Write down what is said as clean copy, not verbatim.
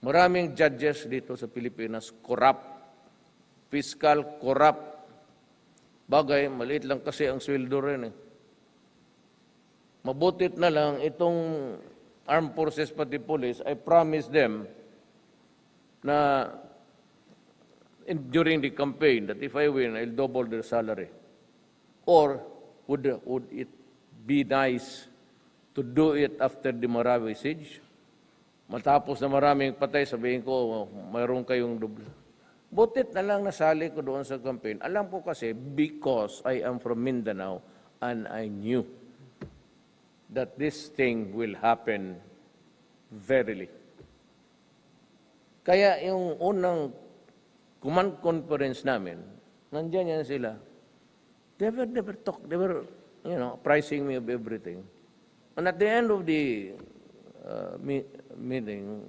Maraming judges dito sa Pilipinas, corrupt. Fiscal, corrupt. Bagay, maliit lang kasi ang sweldo rin eh. Mabutit na lang itong armed forces pati police, I promise them na during the campaign that if I win, I'll double their salary. Or would it be nice to do it after the Marawi siege? Matapos na maraming patay, sabihin ko, mayroon kayong double. Butit na lang nasali ko doon sa campaign. Alam ko kasi because I am from Mindanao and I knew that this thing will happen verily. Kaya yung unang command conference namin, nandiyan yan sila. They never talk. They were, pricing me of everything. And at the end of the meeting,